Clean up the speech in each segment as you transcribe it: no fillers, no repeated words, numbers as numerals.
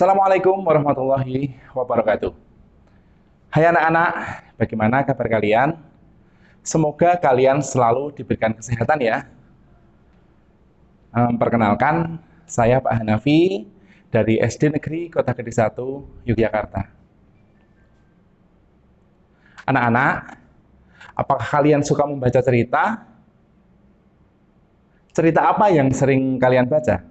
Assalamualaikum warahmatullahi wabarakatuh. Hai anak-anak, bagaimana kabar kalian? Semoga kalian selalu diberikan kesehatan ya. Perkenalkan, saya Pak Hanafi dari SD Negeri Kota Gede 1, Yogyakarta. Anak-anak, apakah kalian suka membaca cerita? Cerita apa yang sering kalian baca?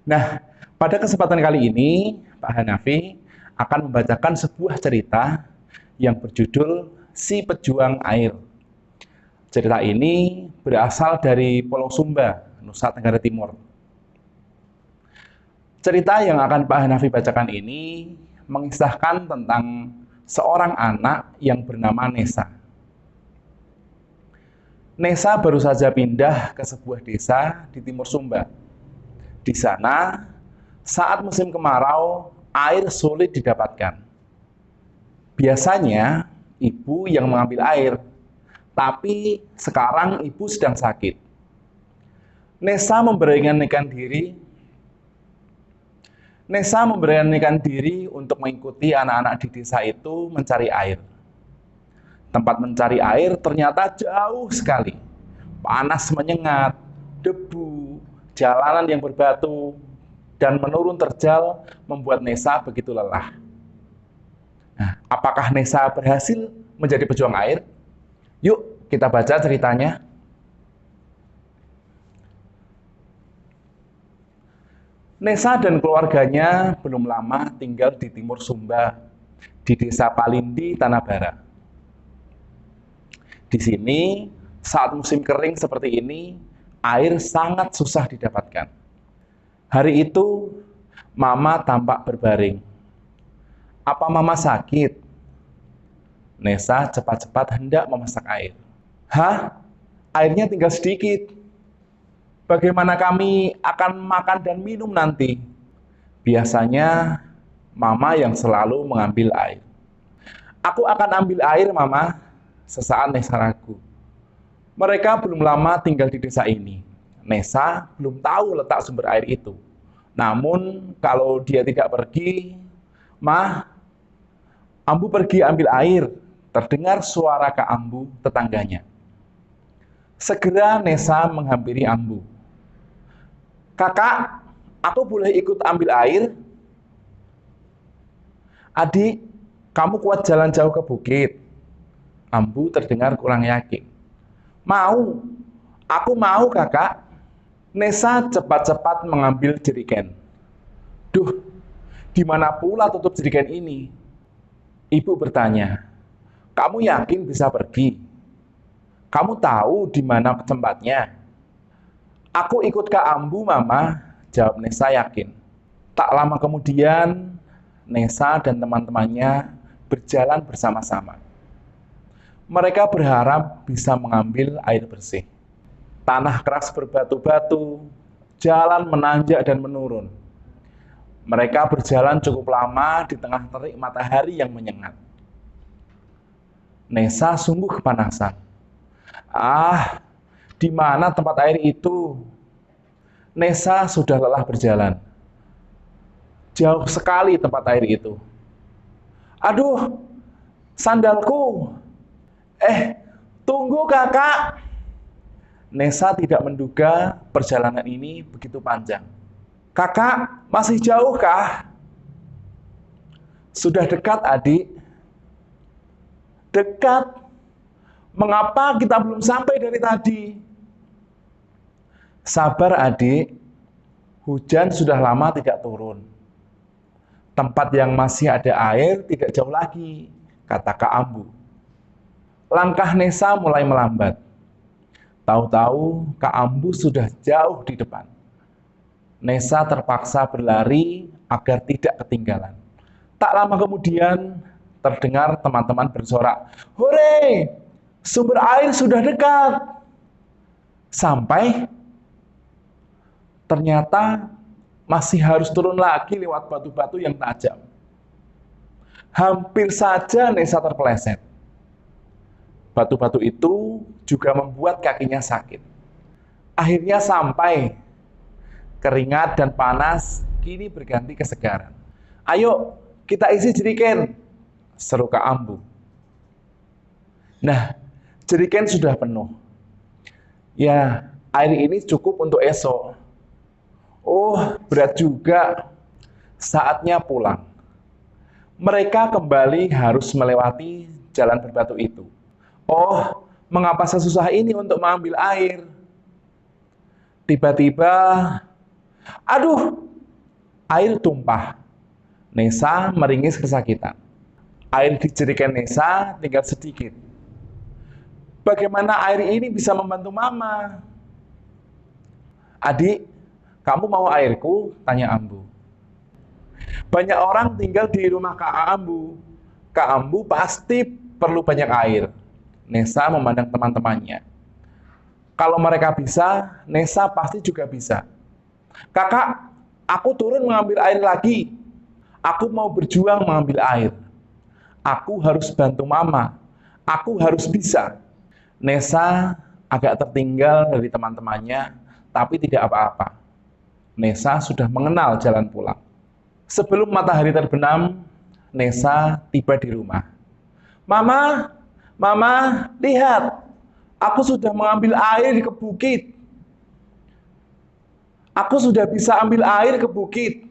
Nah, pada kesempatan kali ini, Pak Hanafi akan membacakan sebuah cerita yang berjudul Si Pejuang Air. Cerita ini berasal dari Pulau Sumba, Nusa Tenggara Timur. Cerita yang akan Pak Hanafi bacakan ini mengisahkan tentang seorang anak yang bernama Nesa. Nesa baru saja pindah ke sebuah desa di Timur Sumba. Di sana, saat musim kemarau, air sulit didapatkan. Biasanya, ibu yang mengambil air, tapi sekarang ibu sedang sakit. Nesa memberanikan diri untuk mengikuti anak-anak di desa itu mencari air. Tempat mencari air ternyata jauh sekali. Panas menyengat, debu, jalanan yang berbatu, dan menurun terjal membuat Nesa begitu lelah. Nah, apakah Nesa berhasil menjadi pejuang air? Yuk kita baca ceritanya. Nesa dan keluarganya belum lama tinggal di Timur Sumba, di desa Palindi, Tanah Bara. Di sini, saat musim kering seperti ini, air sangat susah didapatkan. Hari itu, Mama tampak berbaring. Apa Mama sakit? Nesa cepat-cepat hendak memasak air. Hah? Airnya tinggal sedikit. Bagaimana kami akan makan dan minum nanti? Biasanya, Mama yang selalu mengambil air. Aku akan ambil air, Mama. Sesaat Nesa ragu. Mereka belum lama tinggal di desa ini. Nesa belum tahu letak sumber air itu. Namun, kalau dia tidak pergi, "Mah, Ambu pergi ambil air." Terdengar suara Kak Ambu, tetangganya. Segera Nesa menghampiri Ambu. "Kakak, aku boleh ikut ambil air?" "Adik, kamu kuat jalan jauh ke bukit?" Ambu terdengar kurang yakin. "Mau, aku mau kakak." Nesa cepat-cepat mengambil jerigen. "Duh, di mana pula tutup jerigen ini?" Ibu bertanya. "Kamu yakin bisa pergi? Kamu tahu di mana tempatnya?" "Aku ikut Kak Ambu, Mama," jawab Nesa yakin. Tak lama kemudian, Nesa dan teman-temannya berjalan bersama-sama. Mereka berharap bisa mengambil air bersih. Tanah keras berbatu-batu, jalan menanjak dan menurun. Mereka berjalan cukup lama di tengah terik matahari yang menyengat. Nesa sungguh kepanasan. Ah, di mana tempat air itu? Nesa sudah lelah berjalan. Jauh sekali tempat air itu. "Aduh, sandalku." Tunggu kakak." Nesa tidak menduga perjalanan ini begitu panjang. "Kakak, masih jauh kah?" "Sudah dekat, adik." "Dekat? Mengapa kita belum sampai dari tadi?" "Sabar, adik. Hujan sudah lama tidak turun. Tempat yang masih ada air tidak jauh lagi," kata Kak Ambu. Langkah Nesa mulai melambat. Tahu-tahu Kak Ambu sudah jauh di depan. Nesa terpaksa berlari agar tidak ketinggalan. Tak lama kemudian terdengar teman-teman bersorak, "Hore! Sumber air sudah dekat." Sampai ternyata masih harus turun lagi lewat batu-batu yang tajam. Hampir saja Nesa terpeleset. Batu-batu itu juga membuat kakinya sakit. Akhirnya sampai. Keringat dan panas kini berganti kesegaran. Ayo, kita isi jerigen, seru Kak Ambu. Nah, jerigen sudah penuh. Ya, air ini cukup untuk esok. Oh, berat juga. Saatnya pulang. Mereka kembali harus melewati jalan berbatu itu. Oh, mengapa sesusah ini untuk mengambil air? Tiba-tiba, aduh, air tumpah. Nesa meringis kesakitan. Air di jerigen Nesa tinggal sedikit. Bagaimana air ini bisa membantu Mama? Adik, kamu mau airku? Tanya Ambu. Banyak orang tinggal di rumah Kak Ambu. Kak Ambu pasti perlu banyak air. Nesa memandang teman-temannya. Kalau mereka bisa, Nesa pasti juga bisa. Kakak, aku turun mengambil air lagi. Aku mau berjuang mengambil air. Aku harus bantu Mama. Aku harus bisa. Nesa agak tertinggal dari teman-temannya, tapi tidak apa-apa. Nesa sudah mengenal jalan pulang. Sebelum matahari terbenam, Nesa tiba di rumah. Mama, Mama, lihat. Aku sudah mengambil air ke bukit. Aku sudah bisa ambil air ke bukit.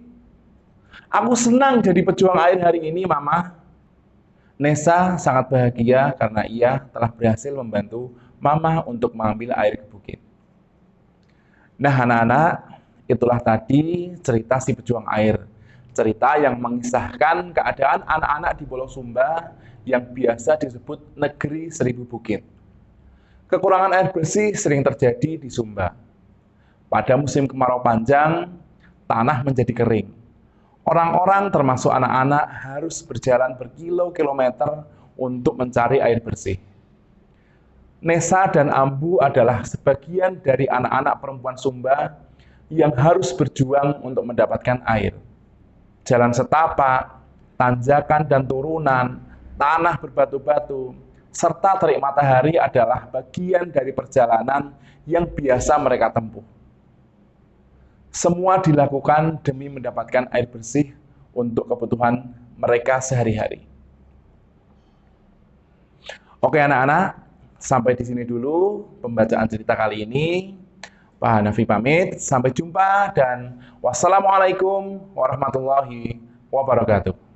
Aku senang jadi pejuang air hari ini, Mama. Nesa sangat bahagia karena ia telah berhasil membantu Mama untuk mengambil air ke bukit. Nah, anak-anak, itulah tadi cerita si pejuang air. Cerita yang mengisahkan keadaan anak-anak di Pulau Sumba yang biasa disebut negeri seribu bukit. Kekurangan air bersih sering terjadi di Sumba. Pada musim kemarau panjang, tanah menjadi kering. Orang-orang termasuk anak-anak harus berjalan berkilo-kilometer untuk mencari air bersih. Nesa dan Ambu adalah sebagian dari anak-anak perempuan Sumba yang harus berjuang untuk mendapatkan air. Jalan setapak, tanjakan dan turunan, tanah berbatu-batu, serta terik matahari adalah bagian dari perjalanan yang biasa mereka tempuh. Semua dilakukan demi mendapatkan air bersih untuk kebutuhan mereka sehari-hari. Oke anak-anak, sampai di sini dulu pembacaan cerita kali ini. Pak Hanafi pamit, sampai jumpa dan wassalamualaikum warahmatullahi wabarakatuh.